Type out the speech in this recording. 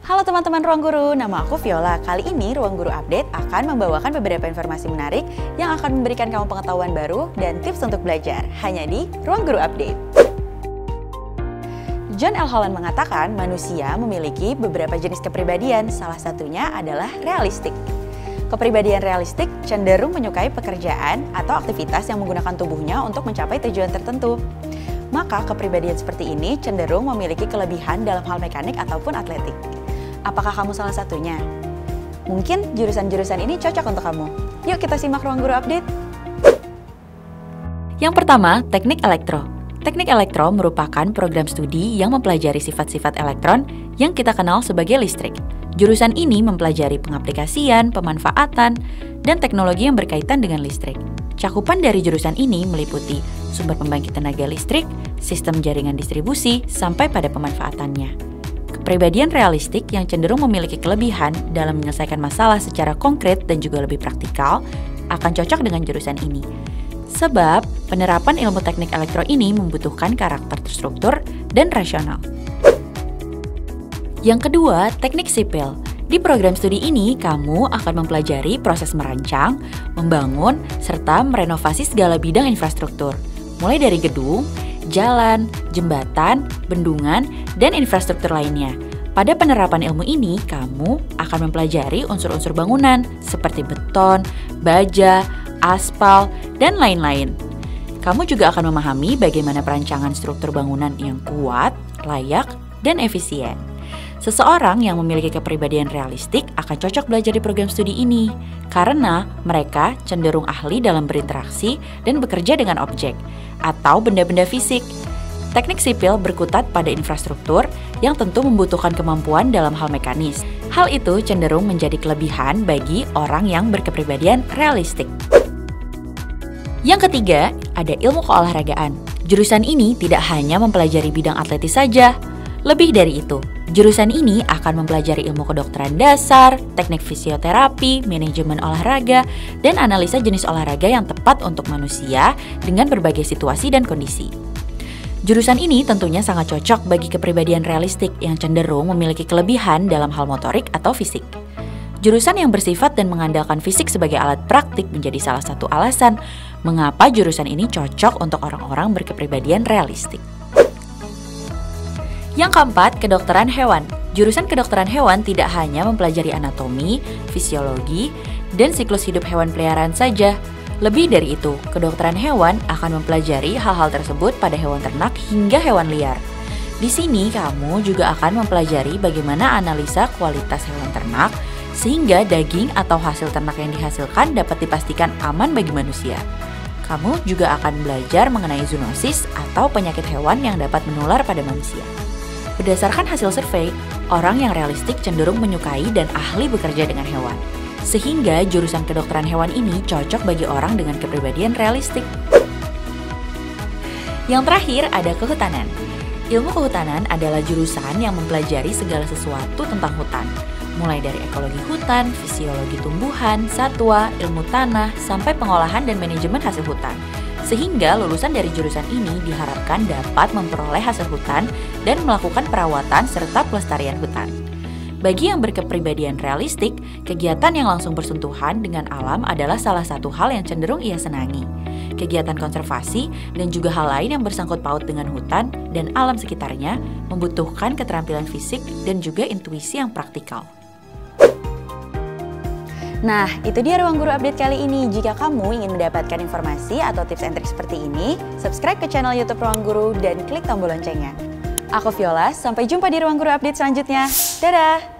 Halo teman-teman Ruang Guru, nama aku Viola. Kali ini Ruang Guru Update akan membawakan beberapa informasi menarik yang akan memberikan kamu pengetahuan baru dan tips untuk belajar. Hanya di Ruang Guru Update. John L. Holland mengatakan manusia memiliki beberapa jenis kepribadian, salah satunya adalah realistik. Kepribadian realistik cenderung menyukai pekerjaan atau aktivitas yang menggunakan tubuhnya untuk mencapai tujuan tertentu. Maka kepribadian seperti ini cenderung memiliki kelebihan dalam hal mekanik ataupun atletik. Apakah kamu salah satunya? Mungkin jurusan-jurusan ini cocok untuk kamu. Yuk kita simak Ruang Guru Update. Yang pertama, teknik elektro. Teknik elektro merupakan program studi yang mempelajari sifat-sifat elektron yang kita kenal sebagai listrik. Jurusan ini mempelajari pengaplikasian, pemanfaatan, dan teknologi yang berkaitan dengan listrik. Cakupan dari jurusan ini meliputi sumber pembangkit tenaga listrik, sistem jaringan distribusi, sampai pada pemanfaatannya. Kepribadian realistik yang cenderung memiliki kelebihan dalam menyelesaikan masalah secara konkret dan juga lebih praktikal akan cocok dengan jurusan ini. Sebab, penerapan ilmu teknik elektro ini membutuhkan karakter terstruktur dan rasional. Yang kedua, teknik sipil. Di program studi ini, kamu akan mempelajari proses merancang, membangun, serta merenovasi segala bidang infrastruktur, mulai dari gedung, jalan, jembatan, bendungan, dan infrastruktur lainnya. Pada penerapan ilmu ini, kamu akan mempelajari unsur-unsur bangunan seperti beton, baja, aspal, dan lain-lain. Kamu juga akan memahami bagaimana perancangan struktur bangunan yang kuat, layak, dan efisien. Seseorang yang memiliki kepribadian realistik akan cocok belajar di program studi ini karena mereka cenderung ahli dalam berinteraksi dan bekerja dengan objek atau benda-benda fisik. Teknik sipil berkutat pada infrastruktur yang tentu membutuhkan kemampuan dalam hal mekanis. Hal itu cenderung menjadi kelebihan bagi orang yang berkepribadian realistik. Yang ketiga, ada ilmu keolahragaan. Jurusan ini tidak hanya mempelajari bidang atletis saja. Lebih dari itu, jurusan ini akan mempelajari ilmu kedokteran dasar, teknik fisioterapi, manajemen olahraga, dan analisa jenis olahraga yang tepat untuk manusia dengan berbagai situasi dan kondisi. Jurusan ini tentunya sangat cocok bagi kepribadian realistik yang cenderung memiliki kelebihan dalam hal motorik atau fisik. Jurusan yang bersifat dan mengandalkan fisik sebagai alat praktik menjadi salah satu alasan mengapa jurusan ini cocok untuk orang-orang berkepribadian realistik. Yang keempat, kedokteran hewan. Jurusan kedokteran hewan tidak hanya mempelajari anatomi, fisiologi, dan siklus hidup hewan peliharaan saja. Lebih dari itu, kedokteran hewan akan mempelajari hal-hal tersebut pada hewan ternak hingga hewan liar. Di sini, kamu juga akan mempelajari bagaimana analisa kualitas hewan ternak, sehingga daging atau hasil ternak yang dihasilkan dapat dipastikan aman bagi manusia. Kamu juga akan belajar mengenai zoonosis atau penyakit hewan yang dapat menular pada manusia. Berdasarkan hasil survei, orang yang realistik cenderung menyukai dan ahli bekerja dengan hewan. Sehingga jurusan kedokteran hewan ini cocok bagi orang dengan kepribadian realistik. Yang terakhir ada kehutanan. Ilmu kehutanan adalah jurusan yang mempelajari segala sesuatu tentang hutan. Mulai dari ekologi hutan, fisiologi tumbuhan, satwa, ilmu tanah, sampai pengolahan dan manajemen hasil hutan. Sehingga lulusan dari jurusan ini diharapkan dapat memperoleh hasil hutan dan melakukan perawatan serta pelestarian hutan. Bagi yang berkepribadian realistik, kegiatan yang langsung bersentuhan dengan alam adalah salah satu hal yang cenderung ia senangi. Kegiatan konservasi dan juga hal lain yang bersangkut paut dengan hutan dan alam sekitarnya membutuhkan keterampilan fisik dan juga intuisi yang praktikal. Nah, itu dia Ruang Guru Update kali ini. Jika kamu ingin mendapatkan informasi atau tips and trik seperti ini, subscribe ke channel YouTube Ruang Guru dan klik tombol loncengnya. Aku Viola, sampai jumpa di Ruang Guru Update selanjutnya. Dadah!